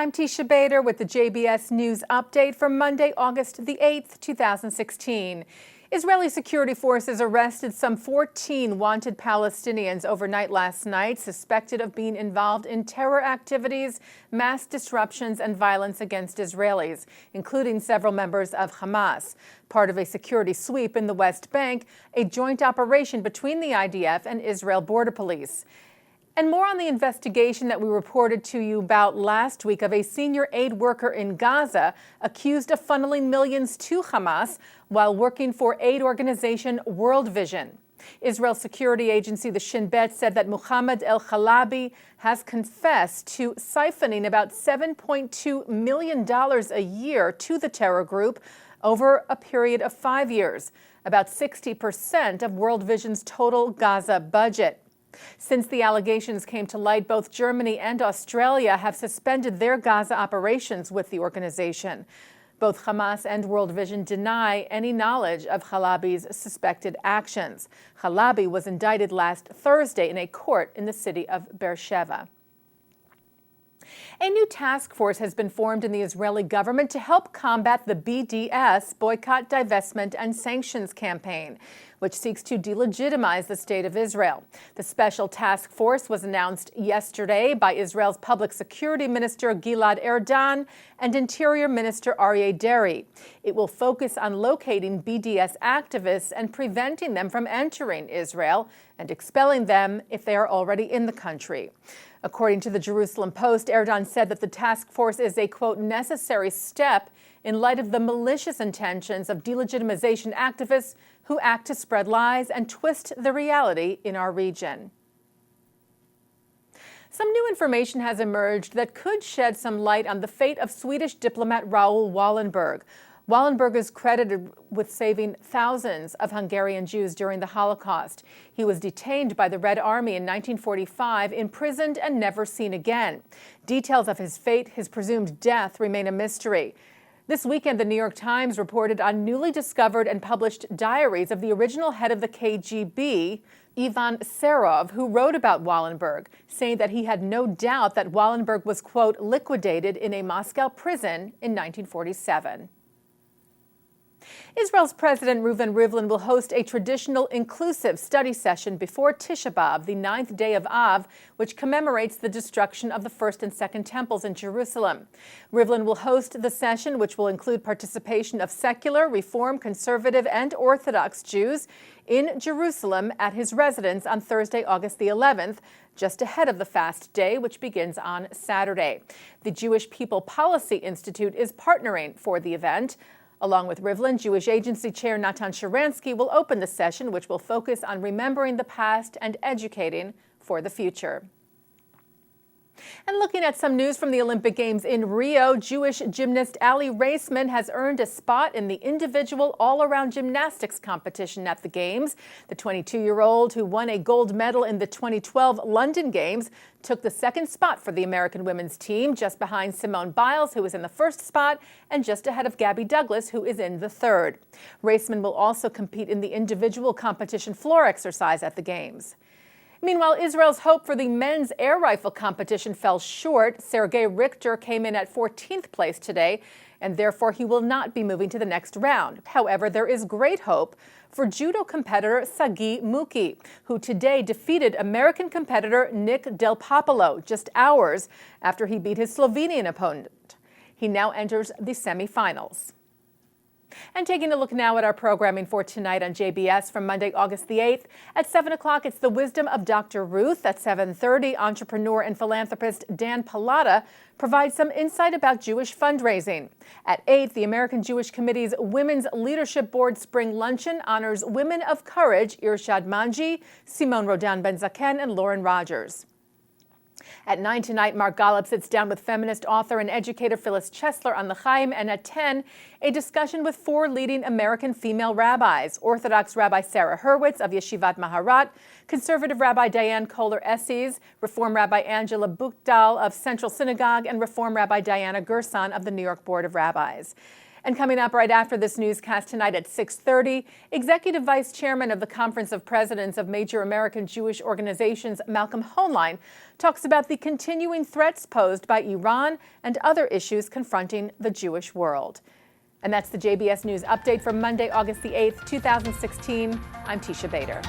I'm Teisha Bader with the JBS News Update for Monday, August the 8th, 2016. Israeli security forces arrested some 14 wanted Palestinians overnight last night, suspected of being involved in terror activities, mass disruptions, and violence against Israelis, including several members of Hamas. Part of a security sweep in the West Bank, a joint operation between the IDF and Israel Border Police. And more on the investigation that we reported to you about last week of a senior aid worker in Gaza accused of funneling millions to Hamas while working for aid organization World Vision. Israel's security agency, the Shin Bet, said that Mohammed El-Khalabi has confessed to siphoning about $7.2 million a year to the terror group over a period of 5 years, about 60% of World Vision's total Gaza budget. Since the allegations came to light, both Germany and Australia have suspended their Gaza operations with the organization. Both Hamas and World Vision deny any knowledge of Khalabi's suspected actions. Khalabi was indicted last Thursday in a court in the city of Beersheba. A new task force has been formed in the Israeli government to help combat the BDS, Boycott, Divestment, and Sanctions campaign, which seeks to delegitimize the State of Israel. The special task force was announced yesterday by Israel's Public Security Minister Gilad Erdan and Interior Minister Aryeh Deri. It will focus on locating BDS activists and preventing them from entering Israel and expelling them if they are already in the country. According to the Jerusalem Post, Erdogan said that the task force is a, quote, necessary step in light of the malicious intentions of delegitimization activists who act to spread lies and twist the reality in our region. Some new information has emerged that could shed some light on the fate of Swedish diplomat Raoul Wallenberg. Wallenberg is credited with saving thousands of Hungarian Jews during the Holocaust. He was detained by the Red Army in 1945, imprisoned, and never seen again. Details of his fate, his presumed death, remain a mystery. This weekend, the New York Times reported on newly discovered and published diaries of the original head of the KGB, Ivan Serov, who wrote about Wallenberg, saying that he had no doubt that Wallenberg was, quote, liquidated in a Moscow prison in 1947. Israel's President Reuven Rivlin will host a traditional inclusive study session before Teisha Bader, the 9th day of Av, which commemorates the destruction of the first and second temples in Jerusalem. Rivlin will host the session, which will include participation of secular, Reform, Conservative, and Orthodox Jews in Jerusalem at his residence on Thursday, August the 11th, just ahead of the fast day, which begins on Saturday. The Jewish People Policy Institute is partnering for the event. Along with Rivlin, Jewish Agency Chair Natan Sharansky will open the session, which will focus on remembering the past and educating for the future. And looking at some news from the Olympic Games in Rio, Jewish gymnast Ali Raisman has earned a spot in the individual all-around gymnastics competition at the Games. The 22-year-old, who won a gold medal in the 2012 London Games, took the second spot for the American women's team, just behind Simone Biles, who was in the first spot, and just ahead of Gabby Douglas, who is in the third. Raisman will also compete in the individual competition floor exercise at the Games. Meanwhile, Israel's hope for the men's air rifle competition fell short. Sergei Richter came in at 14th place today, and therefore he will not be moving to the next round. However, there is great hope for judo competitor Sagi Muki, who today defeated American competitor Nick Del Popolo just hours after he beat his Slovenian opponent. He now enters the semifinals. And taking a look now at our programming for tonight on JBS from Monday, August the 8th. At 7 o'clock, it's The Wisdom of Dr. Ruth. At 7:30, entrepreneur and philanthropist Dan Pallotta provides some insight about Jewish fundraising. At 8, the American Jewish Committee's Women's Leadership Board Spring Luncheon honors women of courage Irshad Manji, Simone Rodan Ben-Zaken, and Lauren Rogers. At 9 tonight, Mark Golub sits down with feminist author and educator Phyllis Chesler on the Chaim, and at 10, a discussion with 4 leading American female rabbis: Orthodox Rabbi Sarah Hurwitz of Yeshivat Maharat, Conservative Rabbi Diane Kohler-Esses, Reform Rabbi Angela Buchdahl of Central Synagogue, and Reform Rabbi Diana Gerson of the New York Board of Rabbis. And coming up right after this newscast tonight at 6:30, Executive Vice Chairman of the Conference of Presidents of Major American Jewish Organizations, Malcolm Hoenlein, talks about the continuing threats posed by Iran and other issues confronting the Jewish world. And that's the JBS News Update for Monday, August the 8th, 2016. I'm Teisha Bader.